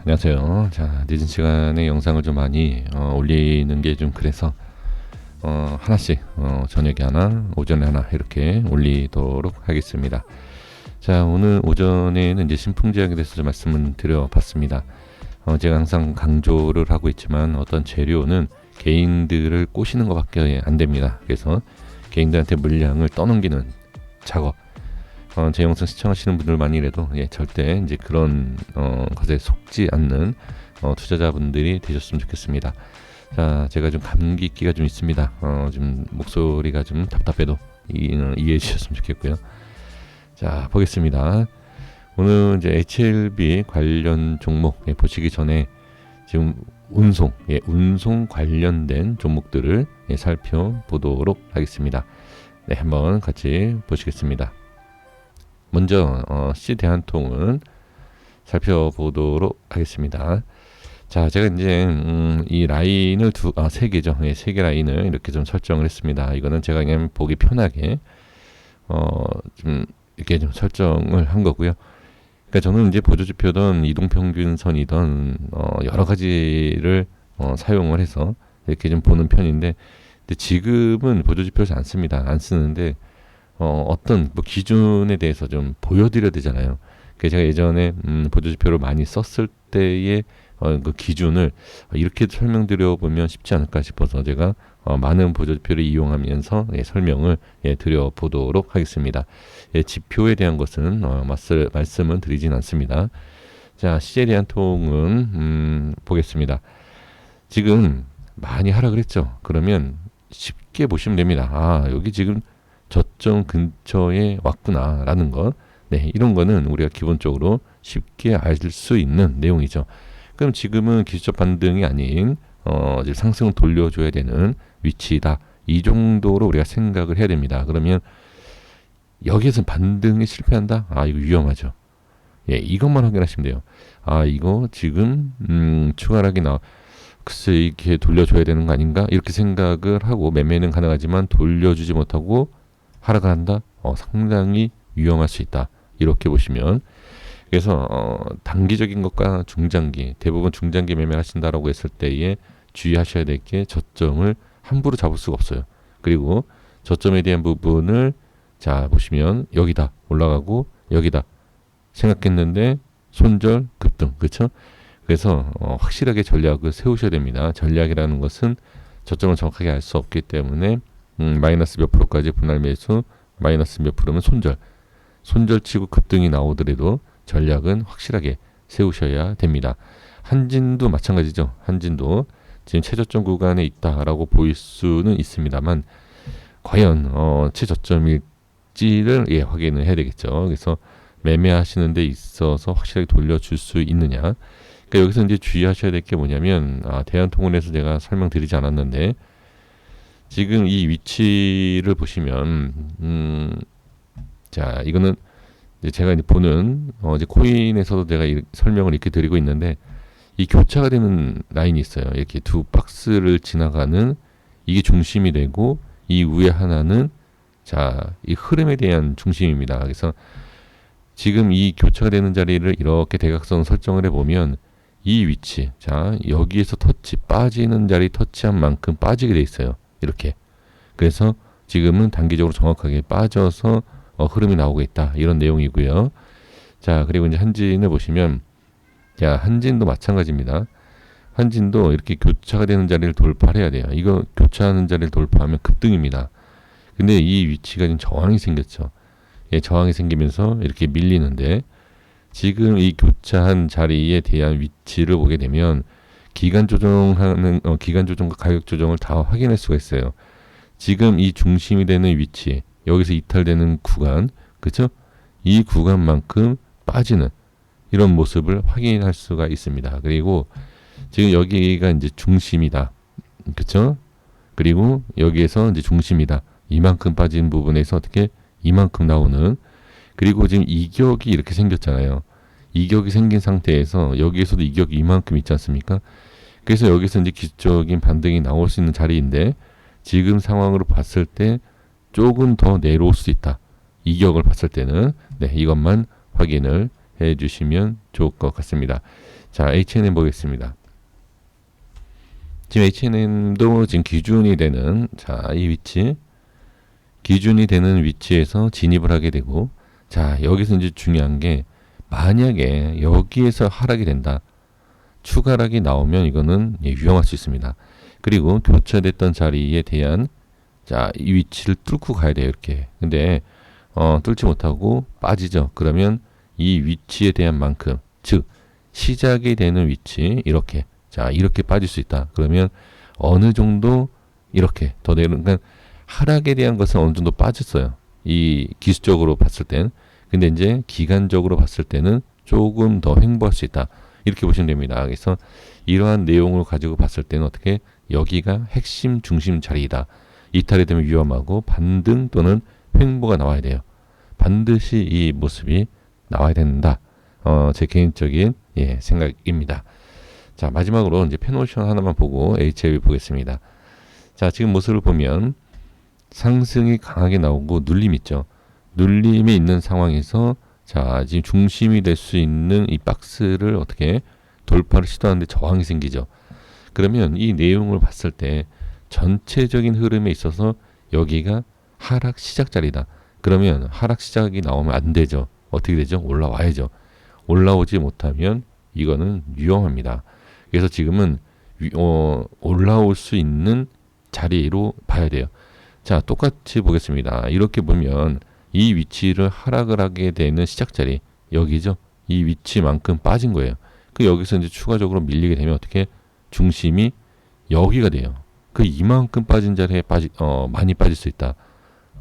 안녕하세요. 자, 늦은 시간에 영상을 좀 많이 올리는 게 좀 그래서 하나씩 저녁에 하나, 오전에 하나 이렇게 올리도록 하겠습니다. 자, 오늘 오전에는 이제 신풍제약에 대해서 좀 말씀을 드려봤습니다. 제가 항상 강조를 하고 있지만 어떤 재료는 개인들을 꼬시는 것밖에 안 됩니다. 그래서 개인들한테 물량을 떠넘기는 작업, 제 영상 시청하시는 분들만이라도 절대 이제 그런 것에 속지 않는 투자자분들이 되셨으면 좋겠습니다. 자, 제가 좀 감기기가 좀 있습니다. 좀 목소리가 좀 답답해도 이해해 주셨으면 좋겠고요. 자, 보겠습니다. 오늘 이제 HLB 관련 종목 보시기 전에 지금 운송 관련된 종목들을 살펴보도록 하겠습니다. 네, 한번 같이 보시겠습니다. 먼저 C대한통운 살펴보도록 하겠습니다. 자, 제가 이제 이 라인을 세 개죠. 세 개 라인을 이렇게 좀 설정을 했습니다. 이거는 제가 그냥 보기 편하게 좀 이렇게 좀 설정을 한 거고요. 그러니까 저는 이제 보조지표든 이동평균선이든 여러 가지를 사용을 해서 이렇게 좀 보는 편인데, 근데 지금은 보조지표를 잘 안 씁니다. 안 쓰는데 어떤 뭐 기준에 대해서 좀 보여드려야 되잖아요. 그래서 제가 예전에 보조지표를 많이 썼을 때의 그 기준을 이렇게 설명드려 보면 쉽지 않을까 싶어서 제가 많은 보조지표를 이용하면서 설명을 드려보도록 하겠습니다. 지표에 대한 것은 말씀은 드리진 않습니다. 자, CJ대한통운 보겠습니다. 지금 많이 하락을 했죠. 그러면 쉽게 보시면 됩니다. 아, 여기 지금 저점 근처에 왔구나 라는 것, 이런 거는 우리가 기본적으로 쉽게 알 수 있는 내용이죠. 그럼 지금은 기술적 반등이 아닌 이제 상승을 돌려줘야 되는 위치다, 이 정도로 우리가 생각을 해야 됩니다. 그러면 여기에서 반등에 실패한다? 아, 이거 위험하죠. 이것만 확인하시면 돼요. 아, 이거 지금 추가락이 글쎄 이렇게 돌려줘야 되는 거 아닌가? 이렇게 생각을 하고 매매는 가능하지만 돌려주지 못하고 하락을 한다? 상당히 위험할 수 있다. 이렇게 보시면, 그래서 단기적인 것과 중장기, 대부분 중장기 매매 하신다라고 했을 때에 주의하셔야 될 게 저점을 함부로 잡을 수가 없어요. 그리고 저점에 대한 부분을 자 보시면 여기다 올라가고 여기다 생각했는데 손절 급등, 그렇죠? 그래서 확실하게 전략을 세우셔야 됩니다. 전략이라는 것은 저점을 정확하게 알 수 없기 때문에 마이너스 몇 프로까지 분할 매수, 마이너스 몇 프로면 손절치고 급등이 나오더라도 전략은 확실하게 세우셔야 됩니다. 한진도 마찬가지죠. 한진도 지금 최저점 구간에 있다라고 보일 수는 있습니다만 과연 최저점일지를 확인을 해야 되겠죠. 그래서 매매하시는 데 있어서 확실하게 돌려줄 수 있느냐. 그러니까 여기서 이제 주의하셔야 될 게 뭐냐면, 대한통운에서 제가 설명드리지 않았는데, 지금 이 위치를 보시면 자, 이거는 이제 제가 이제 보는 이제 코인에서도 제가 설명을 이렇게 드리고 있는데, 이 교차가 되는 라인이 있어요. 이렇게 두 박스를 지나가는, 이게 중심이 되고 이 위에 하나는 자, 이 흐름에 대한 중심입니다. 그래서 지금 이 교차가 되는 자리를 이렇게 대각선 설정을 해보면 이 위치, 자, 여기에서 빠지는 자리 터치한 만큼 빠지게 돼 있어요. 이렇게. 그래서 지금은 단기적으로 정확하게 빠져서 흐름이 나오고 있다, 이런 내용이고요. 자, 그리고 이제 한진을 보시면, 자, 한진도 마찬가지입니다. 한진도 이렇게 교차가 되는 자리를 돌파를 해야 돼요. 이거 교차하는 자리를 돌파하면 급등입니다. 근데 이 위치가 지금 저항이 생겼죠. 저항이 생기면서 이렇게 밀리는데, 지금 이 교차한 자리에 대한 위치를 보게 되면 기간 조정과 가격 조정을 다 확인할 수가 있어요. 지금 이 중심이 되는 위치, 여기서 이탈되는 구간, 그렇죠? 이 구간만큼 빠지는 이런 모습을 확인할 수가 있습니다. 그리고 지금 여기가 이제 중심이다, 그렇죠? 그리고 여기에서 이제 중심이다, 이만큼 빠진 부분에서 어떻게 이만큼 나오는, 그리고 지금 이격이 이렇게 생겼잖아요. 이격이 생긴 상태에서 여기에서도 이격이 이만큼 있지 않습니까? 그래서 여기서 이제 기술적인 반등이 나올 수 있는 자리인데, 지금 상황으로 봤을 때 조금 더 내려올 수 있다, 이격을 봤을 때는. 이것만 확인을 해 주시면 좋을 것 같습니다. 자, H&M 보겠습니다. 지금 H&M도 지금 기준이 되는, 자, 이 위치, 기준이 되는 위치에서 진입을 하게 되고, 자, 여기서 이제 중요한 게, 만약에 여기에서 하락이 된다. 추가락이 나오면 이거는 위험할 수 있습니다. 그리고 교차됐던 자리에 대한, 자, 이 위치를 뚫고 가야 돼요, 이렇게. 근데 뚫지 못하고 빠지죠. 그러면 이 위치에 대한 만큼, 즉 시작이 되는 위치, 이렇게, 자, 이렇게 빠질 수 있다. 그러면 어느 정도 이렇게 더 내려오는, 그러니까 하락에 대한 것은 어느 정도 빠졌어요. 이 기술적으로 봤을 땐. 근데 이제 기간적으로 봤을 때는 조금 더 횡보할 수 있다. 이렇게 보시면 됩니다. 그래서 이러한 내용을 가지고 봤을 때는 어떻게, 여기가 핵심 중심 자리이다. 이탈이 되면 위험하고 반등 또는 횡보가 나와야 돼요. 반드시 이 모습이 나와야 된다. 제 개인적인 생각입니다. 자, 마지막으로 이제 펜오션 하나만 보고 HLB 보겠습니다. 자, 지금 모습을 보면 상승이 강하게 나오고 눌림 있죠. 눌림이 있는 상황에서, 자, 지금 중심이 될 수 있는 이 박스를 어떻게 돌파를 시도하는데 저항이 생기죠. 그러면 이 내용을 봤을 때 전체적인 흐름에 있어서 여기가 하락 시작 자리다. 그러면 하락 시작이 나오면 안 되죠. 어떻게 되죠? 올라와야죠. 올라오지 못하면 이거는 위험합니다. 그래서 지금은 올라올 수 있는 자리로 봐야 돼요. 자, 똑같이 보겠습니다. 이렇게 보면 이 위치를 하락을 하게 되는 시작 자리, 여기죠. 이 위치만큼 빠진 거예요. 그 여기서 이제 추가적으로 밀리게 되면 어떻게, 중심이 여기가 돼요. 그 이만큼 빠진 자리에 많이 빠질 수 있다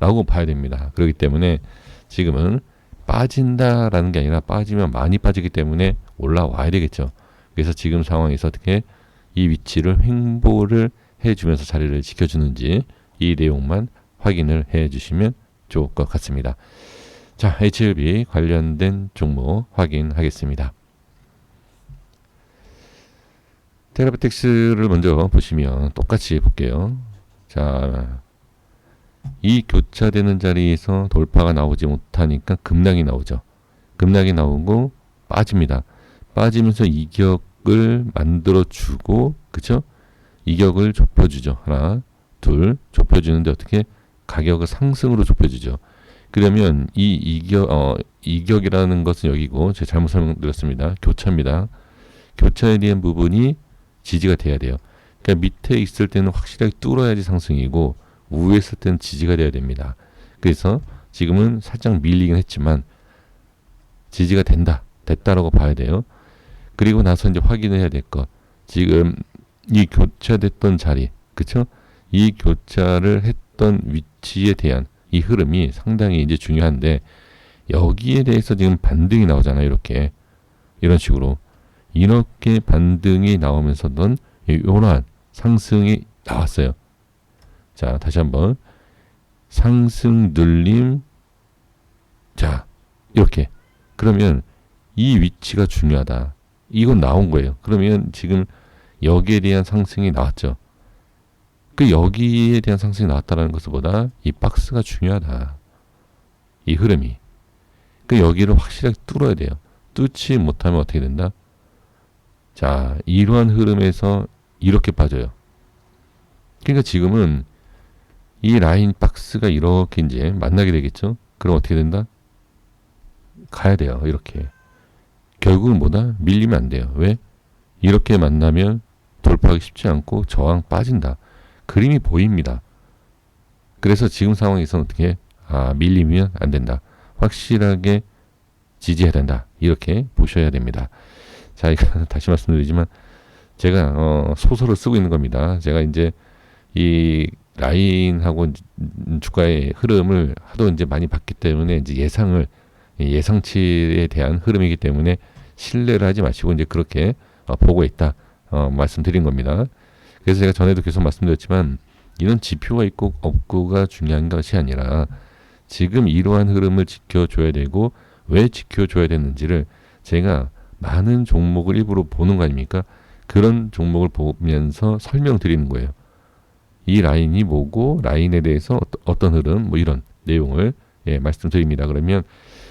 라고 봐야 됩니다. 그렇기 때문에 지금은 빠진다라는 게 아니라 빠지면 많이 빠지기 때문에 올라와야 되겠죠. 그래서 지금 상황에서 어떻게 이 위치를 횡보를 해주면서 자리를 지켜주는지 이 내용만 확인을 해 주시면 좋을 것 같습니다. 자, HLB 관련된 종목 확인하겠습니다. 테라비텍스를 먼저 보시면 똑같이 볼게요. 자, 이 교차되는 자리에서 돌파가 나오지 못하니까 급락이 나오죠. 급락이 나오고 빠집니다. 빠지면서 이격을 만들어주고, 그쵸? 이격을 좁혀주죠. 하나, 둘, 좁혀주는데 어떻게? 가격을 상승으로 좁혀주죠. 그러면 이 이격이라는 것은 여기고, 제가 잘못 설명드렸습니다. 교차입니다. 교차에 대한 부분이 지지가 돼야 돼요. 그러니까 밑에 있을 때는 확실하게 뚫어야지 상승이고, 위에 있을 때는 지지가 돼야 됩니다. 그래서 지금은 살짝 밀리긴 했지만 지지가 됐다라고 봐야 돼요. 그리고 나서 이제 확인을 해야 될 것. 지금 이 교차됐던 자리, 그쵸? 이 교차를 했던 위치에 대한 이 흐름이 상당히 이제 중요한데, 여기에 대해서 지금 반등이 나오잖아요. 이렇게. 이런 식으로. 이렇게 반등이 나오면서는 이러한 상승이 나왔어요. 자, 다시 한번. 상승 눌림. 자, 이렇게. 그러면 이 위치가 중요하다. 이건 나온 거예요. 그러면 지금 여기에 대한 상승이 나왔죠. 그 여기에 대한 상승이 나왔다는 것보다 이 박스가 중요하다. 이 흐름이. 그 여기를 확실하게 뚫어야 돼요. 뚫지 못하면 어떻게 된다? 자, 이러한 흐름에서 이렇게 빠져요. 그러니까 지금은 이 라인 박스가 이렇게 이제 만나게 되겠죠? 그럼 어떻게 된다? 가야 돼요. 이렇게. 결국은 뭐다? 밀리면 안 돼요. 왜? 이렇게 만나면 돌파하기 쉽지 않고 저항 빠진다. 그림이 보입니다. 그래서 지금 상황에서는 어떻게? 밀리면 안 된다. 확실하게 지지해야 된다. 이렇게 보셔야 됩니다. 자, 이거 다시 말씀드리지만 제가 소설을 쓰고 있는 겁니다. 제가 이제 이 라인하고 주가의 흐름을 하도 이제 많이 봤기 때문에 이제 예상치에 대한 흐름이기 때문에 신뢰를 하지 마시고 이제 그렇게 보고 있다 말씀드린 겁니다. 그래서 제가 전에도 계속 말씀드렸지만 이런 지표가 있고 없고가 중요한 것이 아니라 지금 이러한 흐름을 지켜줘야 되고 왜 지켜줘야 되는지를 제가 많은 종목을 일부러 보는 거 아닙니까? 그런 종목을 보면서 설명드리는 거예요. 이 라인이 뭐고 라인에 대해서 어떤 흐름 뭐 이런 내용을 말씀드립니다. 그러면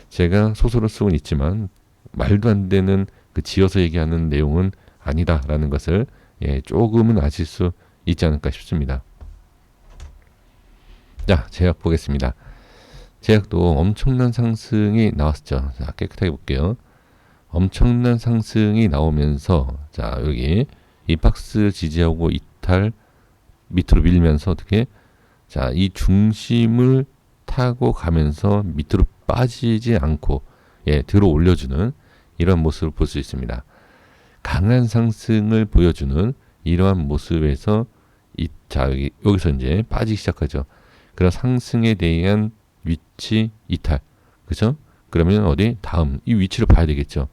제가 소설을 쓰고는 있지만 말도 안 되는 그 지어서 얘기하는 내용은 아니다라는 것을 조금은 아실 수 있지 않을까 싶습니다. 자, 제약 보겠습니다. 제약도 엄청난 상승이 나왔죠. 자, 깨끗하게 볼게요. 엄청난 상승이 나오면서 자, 여기 이 박스 지지하고 이탈 밑으로 밀면서 어떻게 자, 이 중심을 타고 가면서 밑으로 빠지지 않고 들어 올려주는 이런 모습을 볼 수 있습니다. 강한 상승을 보여주는 이러한 모습에서 자, 여기서 이제 빠지기 시작하죠. 그런 상승에 대한 위치 이탈. 그죠? 그러면 어디? 다음 이 위치를 봐야 되겠죠.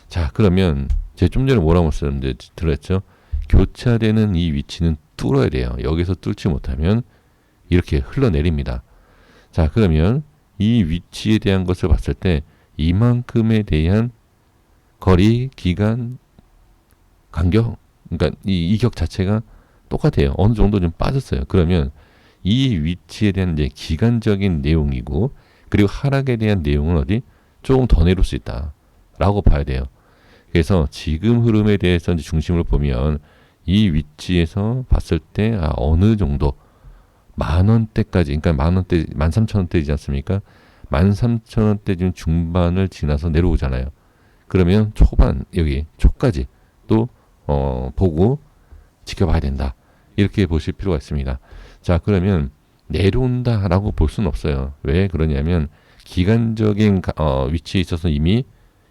자, 그러면 제가 좀 전에 뭐라고 썼는데 들었죠? 교차되는 이 위치는 뚫어야 돼요. 여기서 뚫지 못하면 이렇게 흘러내립니다. 자, 그러면 이 위치에 대한 것을 봤을 때 이만큼에 대한 거리, 기간, 간격, 그러니까 이 이격 자체가 똑같아요. 어느 정도 좀 빠졌어요. 그러면 이 위치에 대한 이제 기간적인 내용이고, 그리고 하락에 대한 내용은 어디 조금 더 내려올 수 있다라고 봐야 돼요. 그래서 지금 흐름에 대해서 이제 중심을 보면 이 위치에서 봤을 때 어느 정도 10,000원대까지, 그러니까 10,000원대, 13,000원대이지 않습니까? 13,000원대 지금 중반을 지나서 내려오잖아요. 그러면 초반 여기 초까지 또 보고 지켜봐야 된다. 이렇게 보실 필요가 있습니다. 자, 그러면 내려온다라고 볼 수는 없어요. 왜 그러냐면 기간적인 위치에 있어서 이미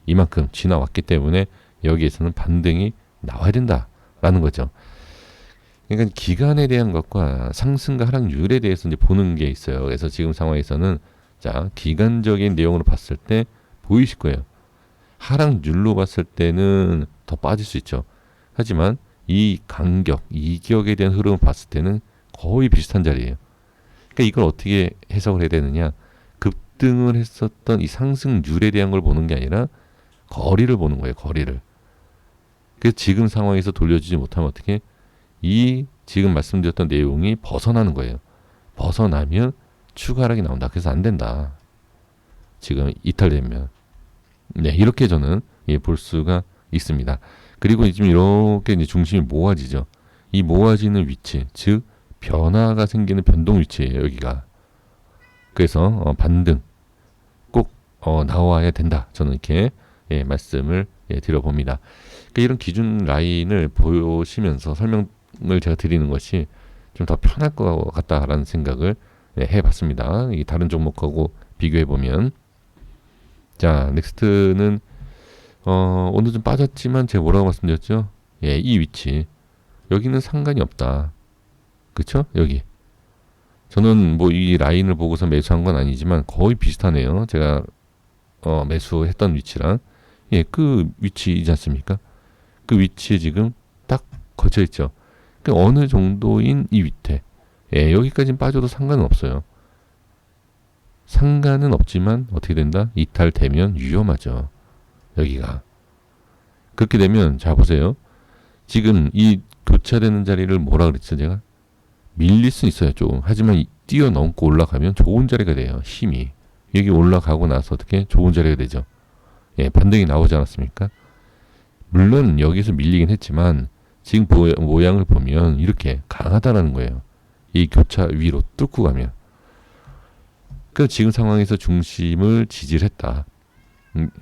이만큼 지나왔기 때문에 여기에서는 반등이 나와야 된다라는 거죠. 그러니까 기간에 대한 것과 상승과 하락률에 대해서 이제 보는 게 있어요. 그래서 지금 상황에서는 자, 기간적인 내용으로 봤을 때 보이실 거예요. 하락률로 봤을 때는 더 빠질 수 있죠. 하지만 이 간격, 이격에 대한 흐름을 봤을 때는 거의 비슷한 자리예요. 그러니까 이걸 어떻게 해석을 해야 되느냐? 급등을 했었던 이 상승률에 대한 걸 보는 게 아니라 거리를 보는 거예요. 거리를. 그래서 지금 상황에서 돌려주지 못하면 어떻게? 이 지금 말씀드렸던 내용이 벗어나는 거예요. 벗어나면 추가 하락이 나온다. 그래서 안 된다. 지금 이탈되면. 네, 이렇게 저는 볼 수가 있습니다. 그리고 지금 이렇게 이제 중심이 모아지죠. 이 모아지는 위치, 즉 변화가 생기는 변동 위치예요. 여기가. 그래서 반등 꼭 나와야 된다. 저는 이렇게 말씀을 드려봅니다. 그러니까 이런 기준 라인을 보시면서 설명을 제가 드리는 것이 좀 더 편할 것 같다라는 생각을 해봤습니다. 이 다른 종목하고 비교해 보면, 자, 넥스트는 오늘 좀 빠졌지만 제가 뭐라고 말씀드렸죠? 이 위치 여기는 상관이 없다. 그쵸? 여기 저는 뭐 이 라인을 보고서 매수한 건 아니지만 거의 비슷하네요. 제가 매수했던 위치랑 그 위치이지 않습니까? 그 위치에 지금 딱 거쳐 있죠. 그러니까 어느 정도인 이 밑에 여기까지는 빠져도 상관은 없어요. 상관은 없지만 어떻게 된다? 이탈되면 위험하죠. 여기가. 그렇게 되면 자 보세요. 지금 이 교차되는 자리를 뭐라 그랬죠 제가? 밀릴 수 있어요 조금. 하지만 뛰어넘고 올라가면 좋은 자리가 돼요. 힘이. 여기 올라가고 나서 어떻게? 좋은 자리가 되죠. 반등이 나오지 않았습니까? 물론 여기서 밀리긴 했지만 지금 모양을 보면 이렇게 강하다라는 거예요. 이 교차 위로 뚫고 가면. 그 지금 상황에서 중심을 지지를 했다.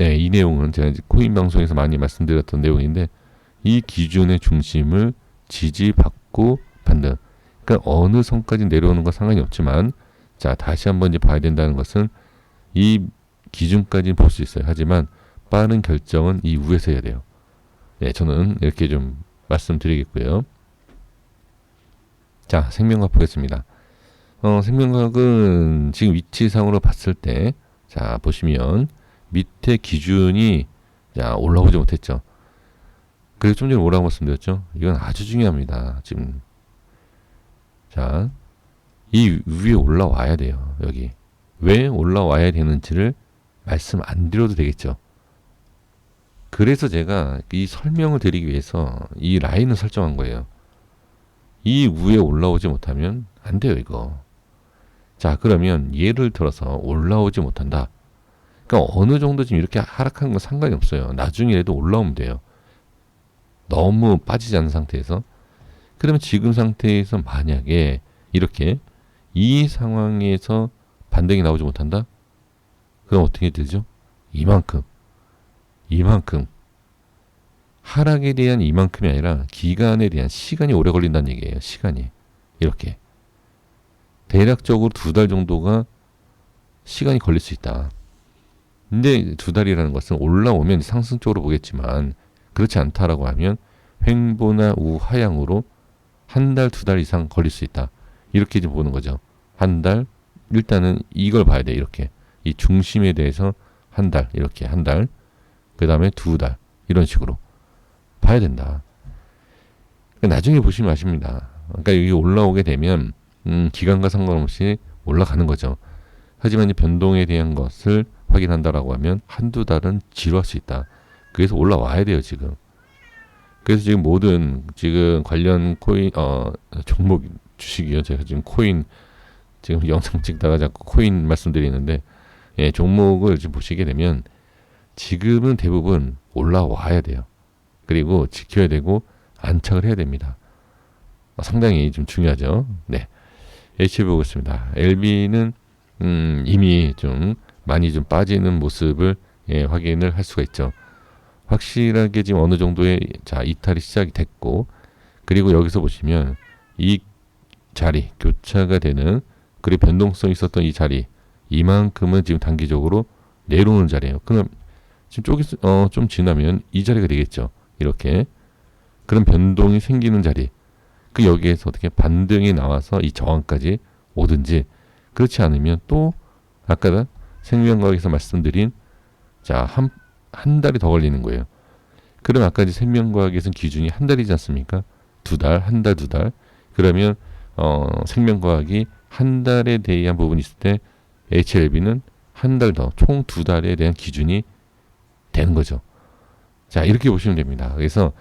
이 내용은 제가 이제 코인 방송에서 많이 말씀드렸던 내용인데, 이 기준의 중심을 지지받고 반등. 그러니까 어느 선까지 내려오는 건 상관이 없지만, 자, 다시 한번 이제 봐야 된다는 것은 이 기준까지는 볼 수 있어요. 하지만 빠른 결정은 이 위에서 해야 돼요. 저는 이렇게 좀 말씀드리겠고요. 자, 생명과학 보겠습니다. 생명과학은 지금 위치상으로 봤을 때, 자, 보시면 밑에 기준이 자, 올라오지 못했죠. 그리고 좀 전에 뭐라고 말씀드렸죠? 이건 아주 중요합니다. 지금 자, 이 위에 올라와야 돼요. 여기 왜 올라와야 되는지를 말씀 안 드려도 되겠죠. 그래서 제가 이 설명을 드리기 위해서 이 라인을 설정한 거예요. 이 위에 올라오지 못하면 안 돼요, 이거. 자, 그러면 예를 들어서 올라오지 못한다. 그러니까 그러니까 어느 정도 지금 이렇게 하락한 건 상관이 없어요. 나중에라도 올라오면 돼요. 너무 빠지지 않은 상태에서. 그러면 지금 상태에서 만약에 이렇게 이 상황에서 반등이 나오지 못한다? 그럼 어떻게 되죠? 이만큼 하락에 대한 이만큼이 아니라 기간에 대한 시간이 오래 걸린다는 얘기예요. 시간이 이렇게 대략적으로 2달 정도가 시간이 걸릴 수 있다. 근데 2달이라는 것은 올라오면 상승적으로 보겠지만 그렇지 않다라고 하면 횡보나 우하향으로 1달, 2달 이상 걸릴 수 있다. 이렇게 좀 보는 거죠. 1달, 일단은 이걸 봐야 돼. 이렇게 이 중심에 대해서 1달, 이렇게 1달, 그 다음에 2달 이런 식으로 봐야 된다. 그러니까 나중에 보시면 아십니다. 그러니까 여기 올라오게 되면 기간과 상관없이 올라가는 거죠. 하지만 이 변동에 대한 것을 확인한다라고 하면 1-2달은 지루할 수 있다. 그래서 올라와야 돼요, 지금. 그래서 지금 모든 지금 관련 코인 종목 주식이요. 제가 지금 코인 지금 영상 찍다가 자꾸 코인 말씀드리는데 예, 종목을 지금 보시게 되면 지금은 대부분 올라와야 돼요. 그리고 지켜야 되고 안착을 해야 됩니다. 상당히 좀 중요하죠. 네, HB 보겠습니다. LB는 이미 좀 많이 좀 빠지는 모습을 예, 확인을 할 수가 있죠. 확실하게 지금 어느 정도의 이탈이 시작이 됐고, 그리고 여기서 보시면 이 자리 교차가 되는 그리고 변동성이 있었던 이 자리 이만큼은 지금 단기적으로 내려오는 자리예요. 그럼 지금 쪽이 좀 지나면 이 자리가 되겠죠. 이렇게 그런 변동이 생기는 자리, 그 여기에서 어떻게 반등이 나와서 이 저항까지 오든지, 그렇지 않으면 또 아까 생명과학에서 말씀드린 한 달이 더 걸리는 거예요. 그럼 아까 이제 생명과학에서는 기준이 1달이지 않습니까? 2달, 1달, 2달. 그러면 생명과학이 1달에 대한 부분이 있을 때 HLB는 1달 더, 총 2달에 대한 기준이 되는 거죠. 자, 이렇게 보시면 됩니다. 그래서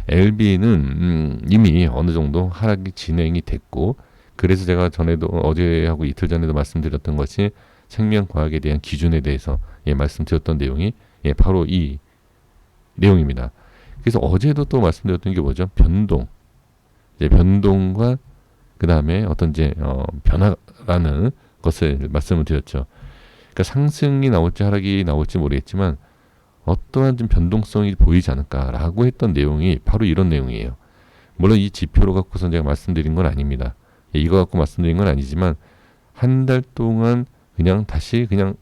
LB는 이미 어느 정도 하락이 진행이 됐고, 그래서 제가 전에도 어제하고 이틀 전에도 말씀드렸던 것이 생명과학에 대한 기준에 대해서 예, 말씀드렸던 내용이 예, 바로 이 내용입니다. 그래서 어제도 또 말씀드렸던 게 뭐죠? 변동. 이제 변동과 그 다음에 어떤 이제 변화라는 것을 말씀을 드렸죠. 그러니까 상승이 나올지 하락이 나올지 모르겠지만 어떠한 좀 변동성이 보이지 않을까라고 했던 내용이 바로 이런 내용이에요. 물론 이 지표로 갖고서 제가 말씀드린 건 아닙니다. 예, 이거 갖고 말씀드린 건 아니지만 한 달 동안 그냥 다시 그냥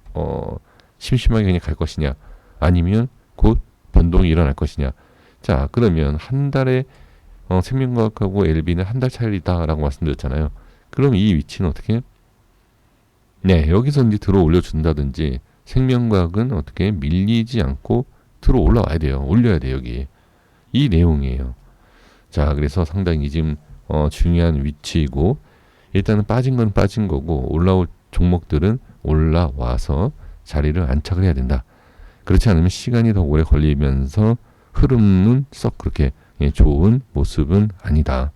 심심하게 그냥 갈 것이냐, 아니면 곧 변동이 일어날 것이냐. 자, 그러면 한 달에 생명과학하고 LB는 한 달 차이다라고 말씀드렸잖아요. 그럼 이 위치는 어떻게? 네, 여기서 이제 들어 올려준다든지, 생명과학은 어떻게 밀리지 않고 들어 올라와야 돼요. 올려야 돼요, 여기. 이 내용이에요. 자, 그래서 상당히 지금 중요한 위치이고, 일단은 빠진 건 빠진 거고, 올라올 종목들은 올라와서 자리를 안착을 해야 된다. 그렇지 않으면 시간이 더 오래 걸리면서 흐름은 썩 그렇게 예, 좋은 모습은 아니다.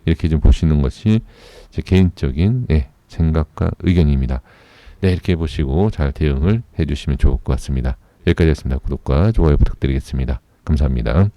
이렇게 좀 보시는 것이 제 개인적인 예, 생각과 의견입니다. 네, 이렇게 보시고 잘 대응을 해주시면 좋을 것 같습니다. 여기까지였습니다. 구독과 좋아요 부탁드리겠습니다. 감사합니다.